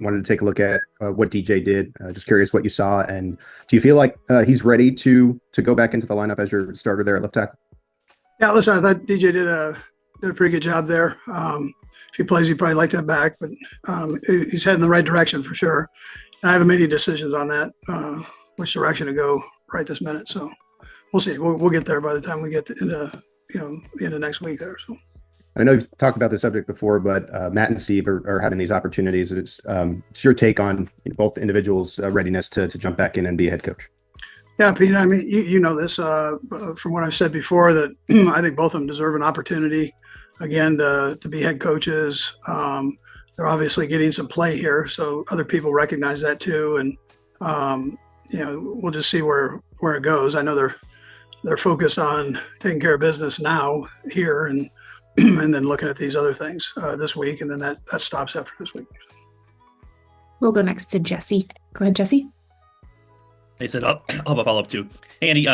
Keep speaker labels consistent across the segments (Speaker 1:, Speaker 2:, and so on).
Speaker 1: wanted to take a look at what DJ did. Just curious what you saw, and do you feel like he's ready to go back into the lineup as your starter there at left tackle?
Speaker 2: Yeah, listen, I thought DJ did a pretty good job there. If he plays, he'd probably like that back, but he's heading in the right direction for sure. And I haven't made any decisions on that, which direction to go right this minute. So we'll see. We'll get there by the time we get into the end of next week there. So.
Speaker 1: I know you've talked about this subject before, but Matt and Steve are having these opportunities. It's your take on both individuals' readiness to jump back in and be a head coach.
Speaker 2: Yeah, Pete, I mean, you know this from what I've said before, that I think both of them deserve an opportunity, again, to be head coaches. They're obviously getting some play here, so other people recognize that too. And, we'll just see where it goes. I know they're focused on taking care of business now here and then looking at these other things this week, and then that stops after this week.
Speaker 3: We'll go next to Jesse. Go ahead, Jesse.
Speaker 4: They said, I'll have a follow-up too. Hey, Andy,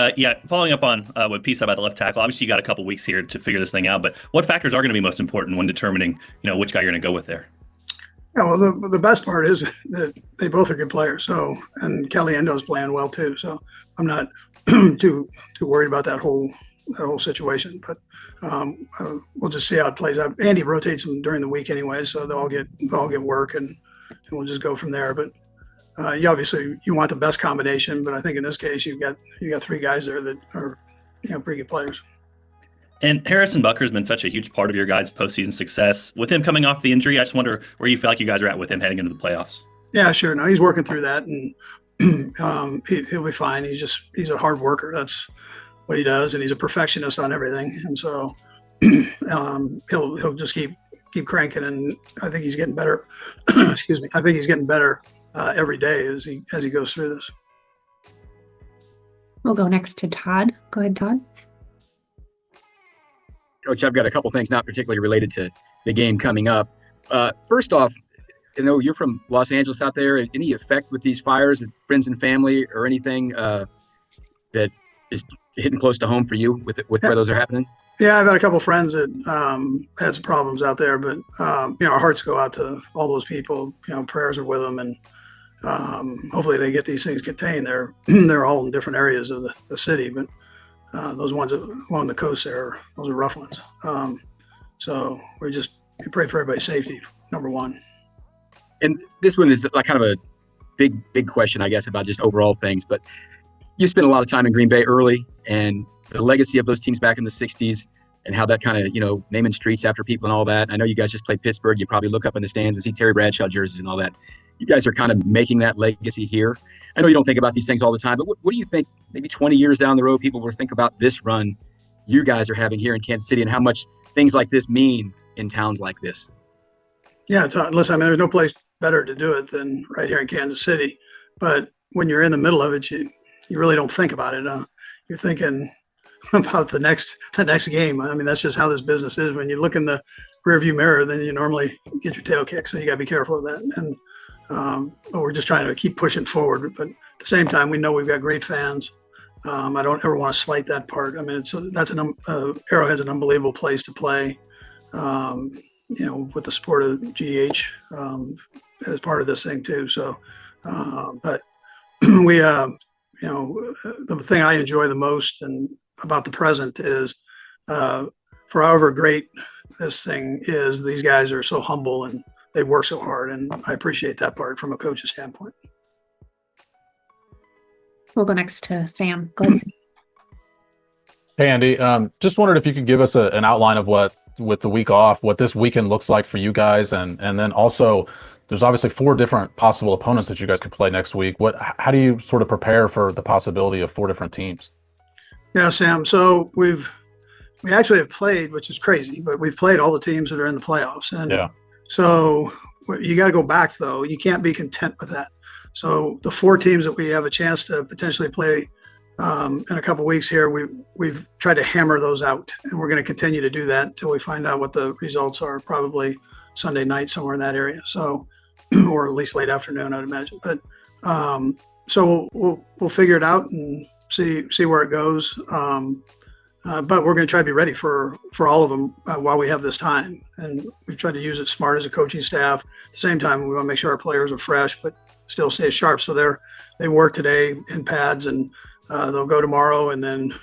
Speaker 4: following up on what Pete said about the left tackle, obviously you got a couple weeks here to figure this thing out, but what factors are going to be most important when determining, which guy you're going to go with there?
Speaker 2: Yeah, well, the best part is that they both are good players. So, and Kelly Endo's playing well too. So I'm not too worried about that whole situation. But we'll just see how it plays out. Andy rotates them during the week anyway, so they'll all get work, and we'll just go from there. But you want the best combination, but I think in this case you got three guys there that are pretty good players.
Speaker 4: And Harrison Butker's been such a huge part of your guys' postseason success. With him coming off the injury, I just wonder where you feel like you guys are at with him heading into the playoffs.
Speaker 2: Yeah, sure. No, he's working through that, and he'll be fine. He's a hard worker. That's what he does, and he's a perfectionist on everything. And so he'll just keep cranking, and I think he's getting better. Excuse me. I think he's getting better every day as he goes through this.
Speaker 3: We'll go next to Todd. Go ahead, Todd.
Speaker 5: Coach, I've got a couple things not particularly related to the game coming up. First off, you're from Los Angeles out there. Any effect with these fires, friends and family, or anything that is hitting close to home for you with where those are happening?
Speaker 2: Yeah, I've had a couple of friends that had some problems out there, but our hearts go out to all those people. Prayers are with them, and hopefully they get these things contained. They're all in different areas of the city, but those ones along the coast there, those are rough ones. So we pray for everybody's safety, number one.
Speaker 5: And this one is like kind of a big question, I guess, about just overall things. But you spent a lot of time in Green Bay early, and the legacy of those teams back in the 60s and how that kind of, naming streets after people and all that. I know you guys just played Pittsburgh. You probably look up in the stands and see Terry Bradshaw jerseys and all that. You guys are kind of making that legacy here. I know you don't think about these things all the time, but what do you think maybe 20 years down the road people will think about this run you guys are having here in Kansas City and how much things like this mean in towns like this?
Speaker 2: Yeah, listen, there's no place better to do it than right here in Kansas City. But when you're in the middle of it, you really don't think about it. You're thinking about the next game. I mean, that's just how this business is. When you look in the rearview mirror, then you normally get your tail kicked. So you got to be careful of that. And but we're just trying to keep pushing forward. But at the same time, we know we've got great fans. I don't ever want to slight that part. I mean, Arrowhead's an unbelievable place to play. With the support of GH as part of this thing too. So, but we, the thing I enjoy the most and about the present is, for however great this thing is, these guys are so humble and they work so hard, and I appreciate that part from a coach's standpoint.
Speaker 3: We'll go next to Sam. Go ahead, Sam.
Speaker 6: Hey, Andy. Just wondered if you could give us an outline of what, with the week off, what this weekend looks like for you guys, and then also there's obviously 4 different possible opponents that you guys could play next week. How do you sort of prepare for the possibility of 4 different teams?
Speaker 2: Yeah, Sam. So we actually have played, which is crazy, but we've played all the teams that are in the playoffs, and
Speaker 6: yeah.
Speaker 2: So you got to go back though. You can't be content with that. So the 4 teams that we have a chance to potentially play in a couple of weeks here, we've tried to hammer those out, and we're going to continue to do that until we find out what the results are. Probably Sunday night, somewhere in that area. So, or at least late afternoon, I'd imagine. But so we'll figure it out and see where it goes. but we're going to try to be ready for all of them while we have this time. And we've tried to use it smart as a coaching staff. At the same time, we want to make sure our players are fresh, but still stay sharp. So they work today in pads, and they'll go tomorrow, and then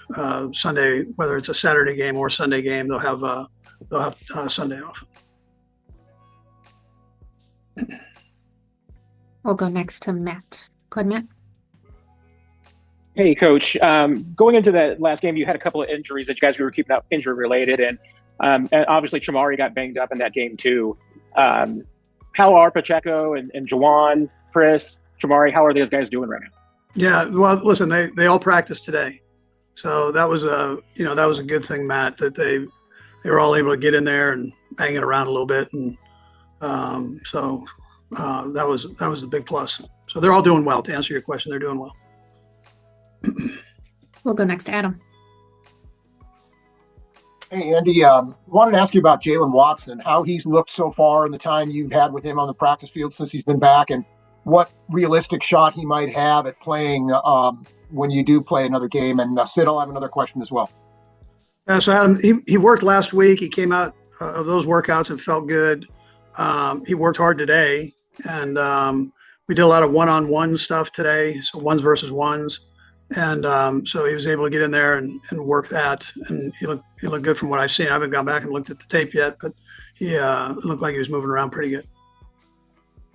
Speaker 2: Sunday, whether it's a Saturday game or Sunday game, they'll have Sunday off.
Speaker 3: We'll go next to Matt. Go ahead, Matt.
Speaker 7: Hey, Coach. Going into that last game, you had a couple of injuries that you guys were keeping up injury related, and obviously Chamari got banged up in that game too. How are Pacheco and Jawan, Chris, Chamari? How are those guys doing right now?
Speaker 2: Yeah, well, listen, they all practiced today, so that was a good thing, Matt, that they were all able to get in there and bang it around a little bit, and so that was the big plus. So they're all doing well. To answer your question, they're doing well.
Speaker 3: We'll go next to Adam.
Speaker 8: Hey, Andy, wanted to ask you about Jalen Watson, how he's looked so far in the time you've had with him on the practice field since he's been back, and what realistic shot he might have at playing when you do play another game. And Sid, I'll have another question as well.
Speaker 2: Yeah, so Adam, he worked last week. He came out of those workouts and felt good. He worked hard today, and we did a lot of one-on-one stuff today, so ones versus ones. And so he was able to get in there and work that, and he looked good from what I've seen. I haven't gone back and looked at the tape yet, but he looked like he was moving around pretty good.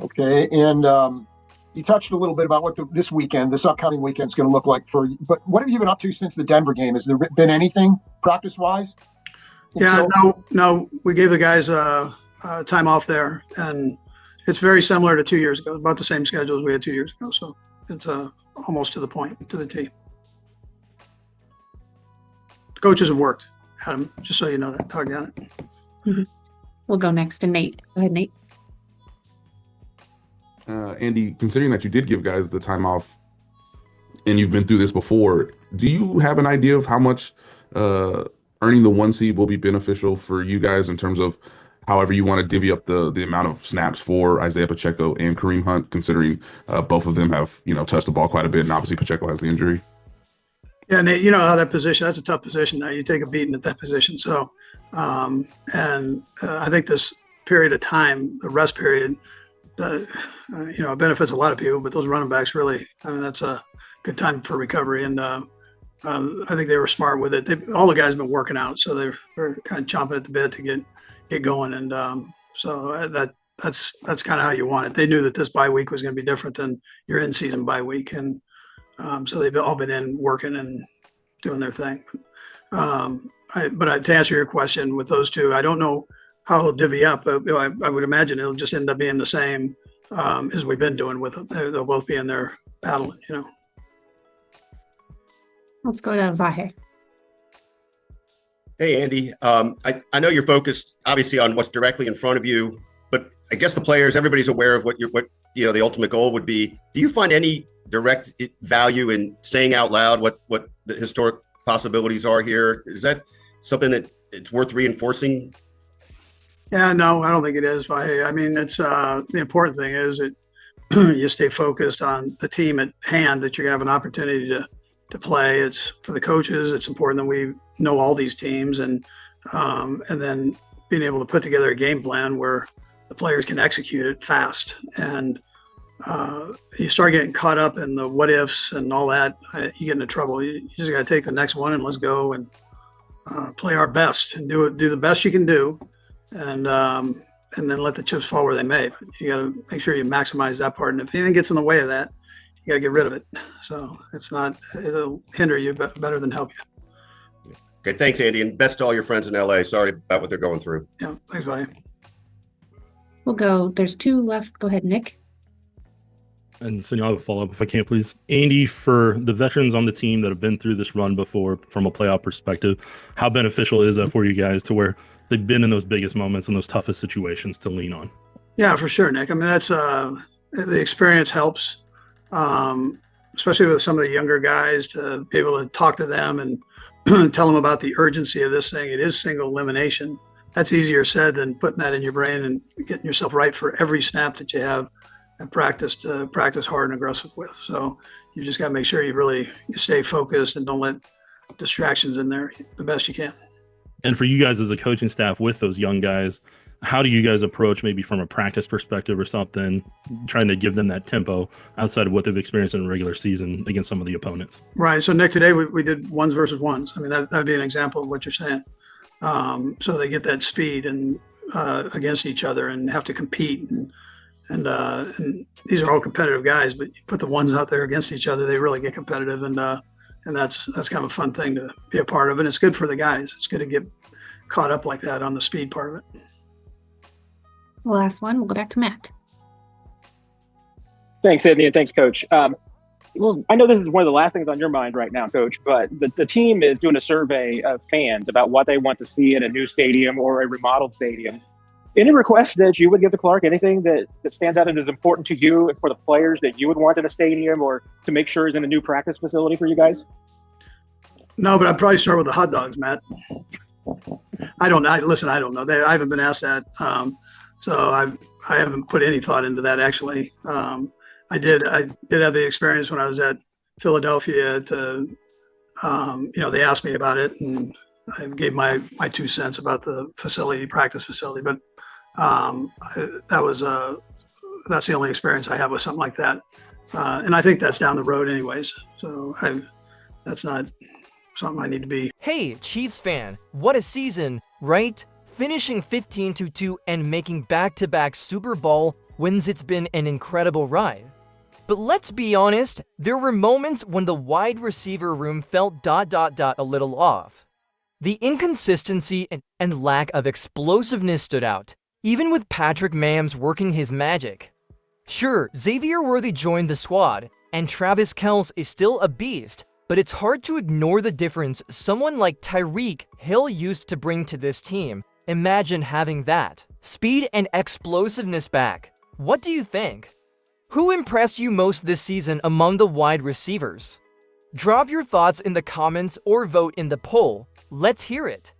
Speaker 8: Okay, and you touched a little bit about what this upcoming weekend is going to look like for you. But what have you been up to since the Denver game? Has there been anything practice-wise?
Speaker 2: Yeah, no, we gave the guys time off there, and it's very similar to 2 years ago. About the same schedule as we had 2 years ago, so it's almost to the point, to the T. The coaches have worked, Adam, just so you know that. Talk on it.
Speaker 3: Mm-hmm. We'll go next to Nate. Go ahead, Nate.
Speaker 9: Andy, considering that you did give guys the time off and you've been through this before, do you have an idea of how much earning the 1 seed will be beneficial for you guys in terms of however you want to divvy up the amount of snaps for Isaiah Pacheco and Kareem Hunt, considering both of them have, touched the ball quite a bit, and obviously Pacheco has the injury?
Speaker 2: Yeah, Nate, you know how that position, that's a tough position. Now you take a beating at that position. So, I think this period of time, the rest period, benefits a lot of people, but those running backs really, that's a good time for recovery. And I think they were smart with it. All the guys have been working out, so they're kind of chomping at the bit to get going. And so that's kind of how you want it. They knew that this bye week was going to be different than your in-season bye week. And so they've all been in working and doing their thing. But to answer your question with those two, I don't know how he'll divvy up. I would imagine it'll just end up being the same as we've been doing with them. They'll both be in there battling,
Speaker 3: Let's go to Vahe.
Speaker 10: Hey, Andy. I know you're focused obviously on what's directly in front of you, but I guess the players, everybody's aware of what the ultimate goal would be. Do you find any direct value in saying out loud what the historic possibilities are here? Is that something that it's worth reinforcing?
Speaker 2: Yeah, no, I don't think it is. I mean, it's the important thing is that you stay focused on the team at hand, that you're gonna have an opportunity to play. It's for the coaches. It's important that we know all these teams, and then being able to put together a game plan where the players can execute it fast. And you start getting caught up in the what ifs and all that, you get into trouble. You just got to take the next one and let's go and play our best and do the best you can do, and then let the chips fall where they may. But you got to make sure you maximize that part. And if anything gets in the way of that, you got to get rid of it. So it'll hinder you better than help you.
Speaker 10: Okay, thanks, Andy, and best to all your friends in LA. Sorry about what they're going through.
Speaker 2: Yeah, thanks, buddy.
Speaker 3: We'll go. There's two left. Go ahead, Nick.
Speaker 11: And so I'll have a follow-up if I can, please. Andy, for the veterans on the team that have been through this run before from a playoff perspective, how beneficial is that for you guys to where they've been in those biggest moments and those toughest situations to lean on?
Speaker 2: Yeah, for sure, Nick. I mean, that's the experience helps, especially with some of the younger guys, to be able to talk to them and tell them about the urgency of this thing. It is single elimination. That's easier said than putting that in your brain and getting yourself right for every snap that you have at practice to practice hard and aggressive with. So you just got to make sure you stay focused and don't let distractions in there the best you can.
Speaker 11: And for you guys as a coaching staff with those young guys, how do you guys approach, maybe from a practice perspective or something, trying to give them that tempo outside of what they've experienced in a regular season against some of the opponents?
Speaker 2: Right. So Nick, today we did ones versus ones. I mean, that'd be an example of what you're saying. So they get that speed and against each other and have to compete, and these are all competitive guys, but you put the ones out there against each other, they really get competitive, and that's kind of a fun thing to be a part of, and it's good for the guys. It's good to get caught up like that on the speed part of it.
Speaker 3: Last one, we'll go back to Matt.
Speaker 7: Thanks, Anthony, and thanks, Coach. Well, I know this is one of the last things on your mind right now, Coach, but the team is doing a survey of fans about what they want to see in a new stadium or a remodeled stadium. Any requests that you would give to Clark? Anything that stands out and is important to you and for the players that you would want in a stadium or to make sure is in a new practice facility for you guys?
Speaker 2: No, but I'd probably start with the hot dogs, Matt. I don't know. I don't know. I haven't been asked that. So I haven't put any thought into that, actually. I did have the experience when I was at Philadelphia they asked me about it, and I gave my 2 cents about the practice facility, but that's the only experience I have with something like that. And I think that's down the road anyways. So that's not something I need to be.
Speaker 12: Hey, Chiefs fan, what a season, right? Finishing 15-2 and making back-to-back Super Bowl wins. It's been an incredible ride. But let's be honest, there were moments when the wide receiver room felt ... a little off. The inconsistency and lack of explosiveness stood out, even with Patrick Mahomes working his magic. Sure, Xavier Worthy joined the squad, and Travis Kelce is still a beast, but it's hard to ignore the difference someone like Tyreek Hill used to bring to this team. Imagine having that speed and explosiveness back. What do you think? Who impressed you most this season among the wide receivers? Drop your thoughts in the comments or vote in the poll. Let's hear it.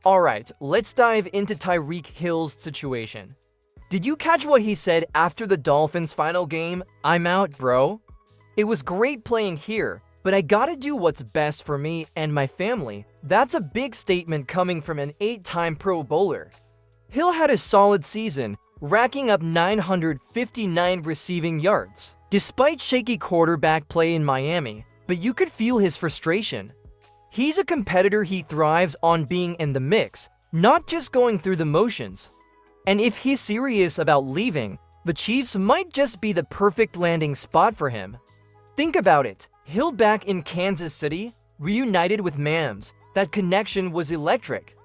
Speaker 12: Alright, let's dive into Tyreek Hill's situation. Did you catch what he said after the Dolphins' final game? "I'm out, bro. It was great playing here, but I gotta do what's best for me and my family." That's a big statement coming from an 8-time Pro Bowler. Hill had a solid season, racking up 959 receiving yards, despite shaky quarterback play in Miami, but you could feel his frustration. He's a competitor. He thrives on being in the mix, not just going through the motions. And if he's serious about leaving, the Chiefs might just be the perfect landing spot for him. Think about it. Hill back in Kansas City, reunited with Mahomes. That connection was electric.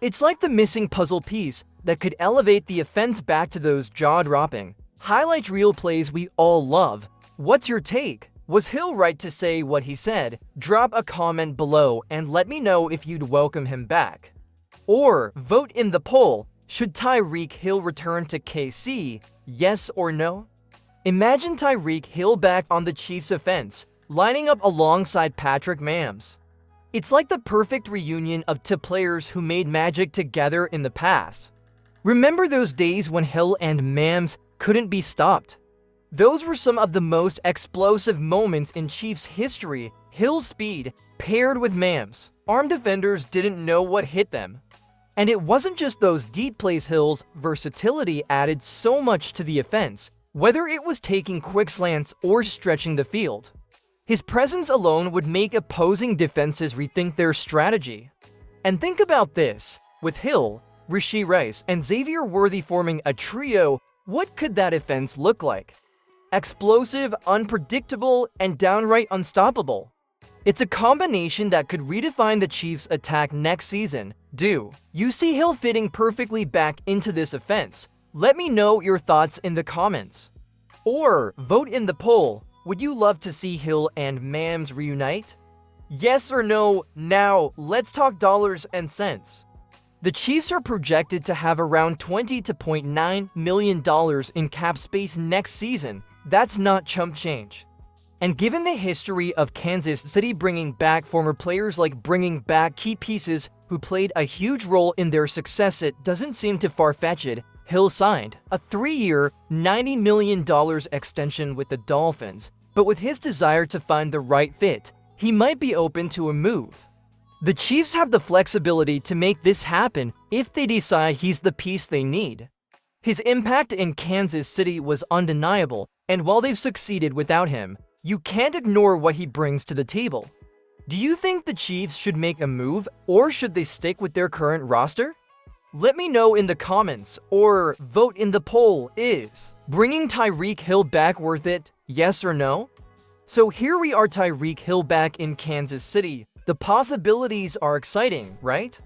Speaker 12: It's like the missing puzzle piece that could elevate the offense back to those jaw-dropping, highlight reel plays we all love. What's your take? Was Hill right to say what he said? Drop a comment below and let me know if you'd welcome him back. Or vote in the poll. Should Tyreek Hill return to KC? Yes or no? Imagine Tyreek Hill back on the Chiefs' offense, lining up alongside Patrick Mahomes. It's like the perfect reunion of two players who made magic together in the past. Remember those days when Hill and Mahomes couldn't be stopped? Those were some of the most explosive moments in Chiefs history. Hill's speed, paired with Mahomes, armed defenders didn't know what hit them. And it wasn't just those deep plays. Hill's versatility added so much to the offense, whether it was taking quick slants or stretching the field. His presence alone would make opposing defenses rethink their strategy. And think about this, with Hill, Rashee Rice, and Xavier Worthy forming a trio, what could that offense look like? Explosive, unpredictable, and downright unstoppable. It's a combination that could redefine the Chiefs' attack next season. Do you see Hill fitting perfectly back into this offense? Let me know your thoughts in the comments. Or vote in the poll. Would you love to see Hill and Mahomes reunite? Yes or no? Now, let's talk dollars and cents. The Chiefs are projected to have around $20.9 million in cap space next season. That's not chump change. And given the history of Kansas City bringing back former players like bringing back key pieces who played a huge role in their success, it doesn't seem too far-fetched. Hill signed a 3-year, $90 million extension with the Dolphins, but with his desire to find the right fit, he might be open to a move. The Chiefs have the flexibility to make this happen if they decide he's the piece they need. His impact in Kansas City was undeniable, and while they've succeeded without him, you can't ignore what he brings to the table. Do you think the Chiefs should make a move, or should they stick with their current roster? Let me know in the comments, or vote in the poll. Is bringing Tyreek Hill back worth it, yes or no? So here we are, Tyreek Hill back in Kansas City. The possibilities are exciting, right?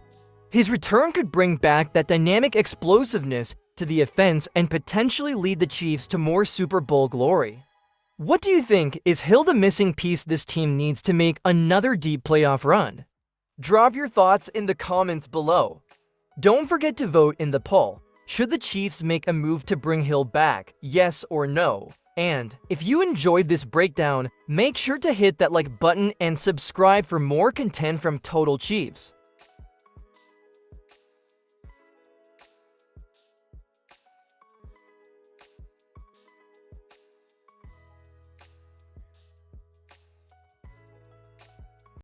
Speaker 12: His return could bring back that dynamic explosiveness to the offense and potentially lead the Chiefs to more Super Bowl glory. What do you think? Is Hill the missing piece this team needs to make another deep playoff run? Drop your thoughts in the comments below. Don't forget to vote in the poll. Should the Chiefs make a move to bring Hill back, yes or no? And if you enjoyed this breakdown, make sure to hit that like button and subscribe for more content from Total Chiefs.